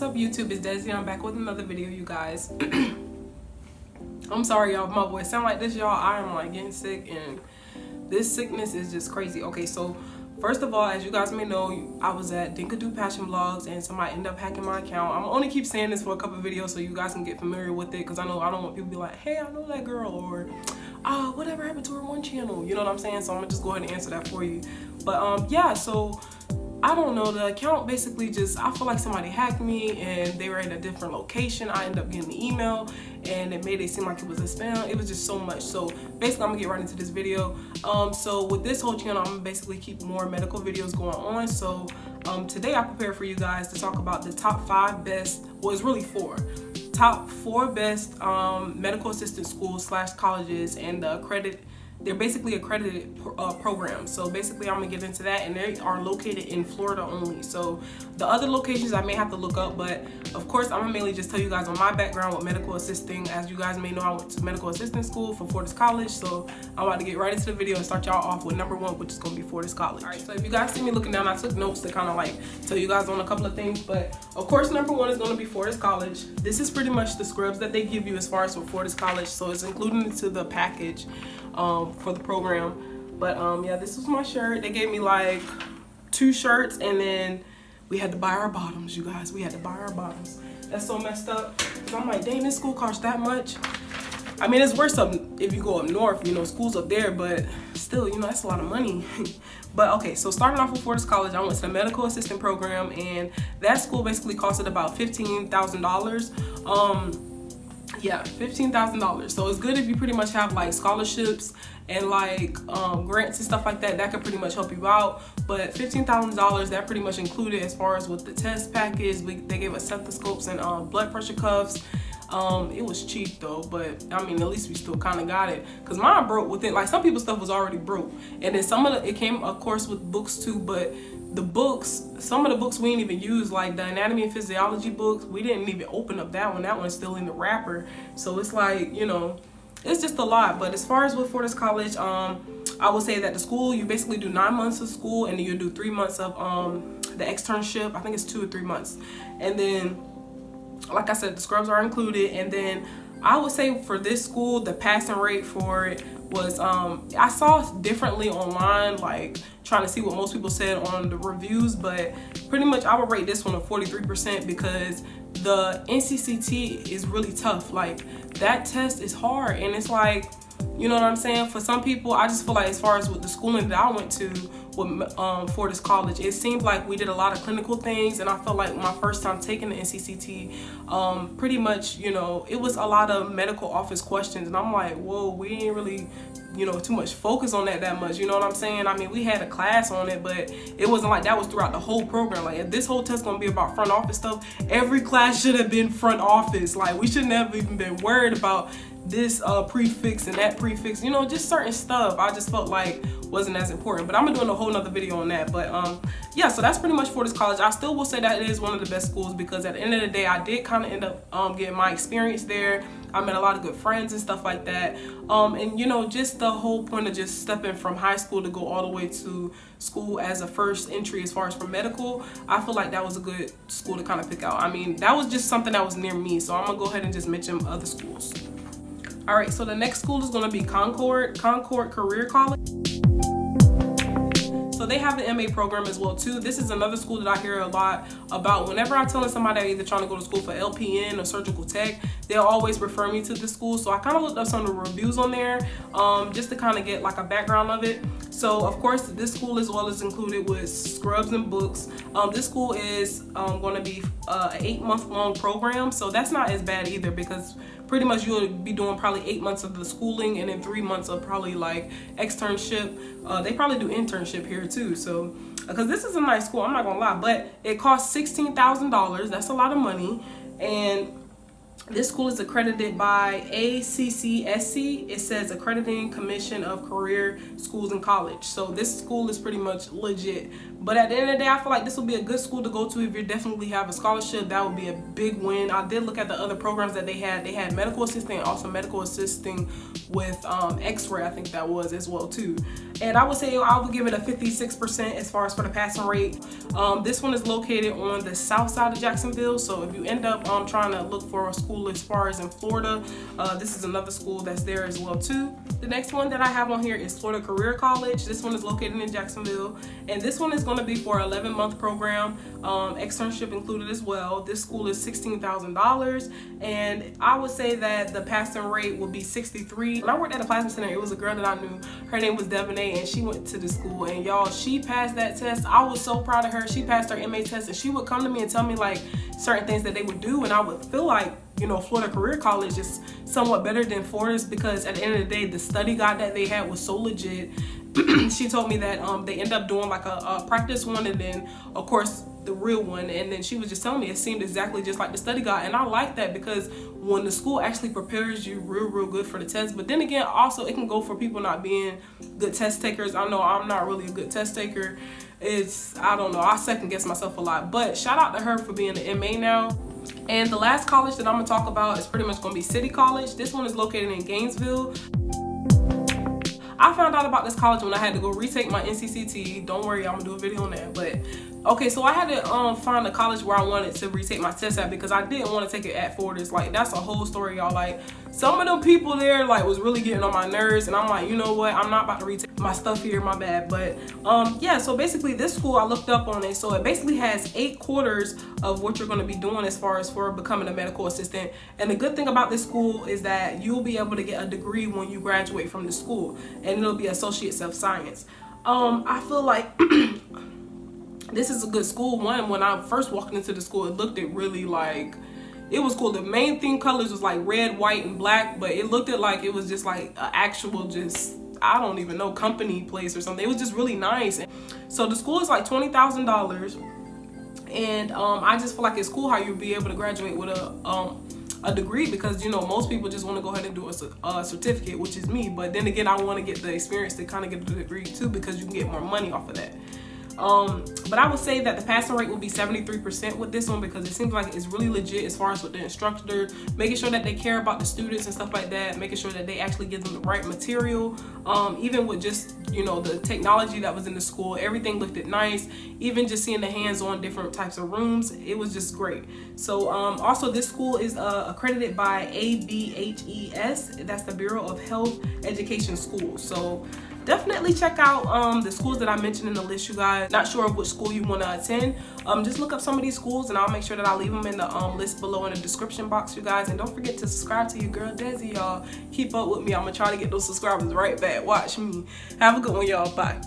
What's up, YouTube? It's Desi. I'm back with another video, you guys. I'm sorry, y'all, if my voice sound like this, y'all. I am like getting sick, and this sickness is just crazy. Okay, so first of all, as you guys may know, I was at Dinkadoo Passion Vlogs, and somebody ended up hacking my account. I'm only keep saying this for a couple of videos so you guys can get familiar with it, because I know I don't want people to be like, hey, I know that girl, or whatever happened to her one channel, you know what I'm saying? So I'm gonna just go ahead and answer that for you. But yeah, so I don't know, the account basically just, I feel like somebody hacked me and they were in a different location. I ended up getting the email and it made it seem like it was a spam. It was just so much. So basically I'm gonna get right into this video. So with this whole channel, I'm gonna basically keep more medical videos going on. So today I prepared for you guys to talk about the top 5 best, well, it's really 4. Top 4 best medical assistant schools / colleges and the accredited. They're basically accredited programs. So basically I'm gonna get into that, and they are located in Florida only. So the other locations I may have to look up, but of course I'm gonna mainly just tell you guys on my background with medical assisting. As you guys may know, I went to medical assistant school for Fortis College. So I'm about to get right into the video and start y'all off with number 1, which is gonna be Fortis College. All right, so if you guys see me looking down, I took notes to kind of like tell you guys on a couple of things, but of course number 1 is gonna be Fortis College. This is pretty much the scrubs that they give you as far as for Fortis College. So it's included into the package for the program. But yeah, this was my shirt. They gave me like 2 shirts, and then we had to buy our bottoms, you guys. We had to buy our bottoms. That's so messed up. I'm like, dang, this school costs that much. I mean, it's worse up if you go up north, you know, schools up there, but still, you know, that's a lot of money. But okay, so starting off with Fortis College, I went to the medical assistant program, and that school basically costed about $15,000. Yeah, $15,000. So it's good if you pretty much have like scholarships and like grants and stuff like that. That could pretty much help you out. But $15,000, that pretty much included as far as with the test package. They gave us stethoscopes and blood pressure cuffs. It was cheap though, but I mean, at least we still kind of got it, because mine broke within, like, some people's stuff was already broke, and then some of it came of course with books too. But the books, some of the books we didn't even use, like the anatomy and physiology books, we didn't even open up that one's still in the wrapper. So it's like, you know, it's just a lot. But as far as with Fortis College, I would say that the school, you basically do 9 months of school, and then you do 3 months of the externship. I think it's 2 or 3 months, and then like I said, the scrubs are included. And then I would say for this school, the passing rate for it was, I saw differently online, like trying to see what most people said on the reviews, but pretty much I would rate this one a 43%, because the NCCT is really tough. Like, that test is hard, and it's like, you know what I'm saying? For some people, I just feel like as far as with the schooling that I went to with Fortis College, it seemed like we did a lot of clinical things, and I felt like my first time taking the NCCT, pretty much, you know, it was a lot of medical office questions, and I'm like, whoa, we ain't really, you know, too much focus on that much, you know what I'm saying? I mean, we had a class on it, but it wasn't like that was throughout the whole program. Like, if this whole test gonna be about front office stuff, every class should have been front office. Like, we shouldn't have even been worried about this prefix and that prefix, you know, just certain stuff I just felt like wasn't as important. But I'm doing a whole nother video on that. But yeah, so that's pretty much Fortis College. I still will say that it is one of the best schools, because at the end of the day, I did kind of end up getting my experience there. I met a lot of good friends and stuff like that, and you know, just the whole point of just stepping from high school to go all the way to school as a first entry as far as for medical, I feel like that was a good school to kind of pick out. I mean, that was just something that was near me, so I'm gonna go ahead and just mention other schools. All right, so the next school is going to be Concorde Career College. So they have the MA program as well too. This is another school that I hear a lot about. Whenever I'm telling somebody I'm either trying to go to school for LPN or surgical tech, they'll always refer me to this school. So I kind of looked up some of the reviews on there, just to kind of get like a background of it. So of course, this school as well is included with scrubs and books. This school is going to be an 8-month-long program, so that's not as bad either, because pretty much you'll be doing probably 8 months of the schooling, and then 3 months of probably like externship. They probably do internship here too. So because this is a nice school, I'm not gonna lie, but it costs $16,000. That's a lot of money, and This school is accredited by ACCSC. It says Accrediting Commission of Career Schools and College. So this school is pretty much legit. But at the end of the day, I feel like this will be a good school to go to if you definitely have a scholarship. That would be a big win. I did look at the other programs that they had. They had medical assisting and also medical assisting with x-ray, I think that was as well too. And I would say I would give it a 56% as far as for the passing rate. This one is located on the south side of Jacksonville. So if you end up trying to look for a school as far as in Florida, this is another school that's there as well too. The next one that I have on here is Florida Career College. This one is located in Jacksonville, and this one is going to be for an 11-month program, externship included as well. This school is $16,000, and I would say that the passing rate would be 63. When I worked at a plasma center, it was a girl that I knew. Her name was Devonay, and she went to the school, and y'all, she passed that test. I was so proud of her. She passed her MA test, and she would come to me and tell me like certain things that they would do, and I would feel like, you know, Florida Career College is somewhat better than Fortis, because at the end of the day, the study guide that they had was so legit. She told me that they end up doing like a practice one, and then of course the real one, and then she was just telling me it seemed exactly just like the study guide. And I like that, because when the school actually prepares you real good for the test. But then again, also it can go for people not being good test takers. I know I'm not really a good test taker. I don't know, I second guess myself a lot. But shout out to her for being an MA now. And the last college that I'm gonna talk about is pretty much gonna be City College. This one is located in Gainesville. I found out about this college when I had to go retake my NCCT. Don't worry, I'm gonna do a video on that. But okay, so I had to find a college where I wanted to retake my test at, because I didn't want to take it at Fortis. Like, that's a whole story, y'all. Like, some of them people there like was really getting on my nerves, and I'm like, you know what, I'm not about to retake my stuff here, my bad. But yeah, so basically this school, I looked up on it, so it basically has 8 quarters of what you're going to be doing as far as for becoming a medical assistant. And the good thing about this school is that you'll be able to get a degree when you graduate from the school, and it'll be Associates of Science. I feel like this is a good school. One, when I first walked into the school, it looked at really like, it was cool. The main theme colors was like red, white, and black, but it looked at like it was just like an actual, just, I don't even know, company place or something. It was just really nice. So the school is like $20,000, and I just feel like it's cool how you'll be able to graduate with a degree, because you know most people just want to go ahead and do a certificate, which is me. But then again, I want to get the experience to kind of get the degree too, because you can get more money off of that. But I would say that the passing rate will be 73% with this one, because it seems like it's really legit as far as with the instructor, making sure that they care about the students and stuff like that, making sure that they actually give them the right material. Even with just, you know, the technology that was in the school, everything looked nice. Even just seeing the hands-on different types of rooms, it was just great. So also this school is accredited by ABHES. That's the Bureau of Health Education Schools. So definitely check out the schools that I mentioned in the list, you guys. Not sure of which school you want to attend, just look up some of these schools, and I'll make sure that I leave them in the list below in the description box, you guys. And don't forget to subscribe to your girl Desi, y'all. Keep up with me. I'm gonna try to get those subscribers right back. Watch me. Have a good one, y'all. Bye.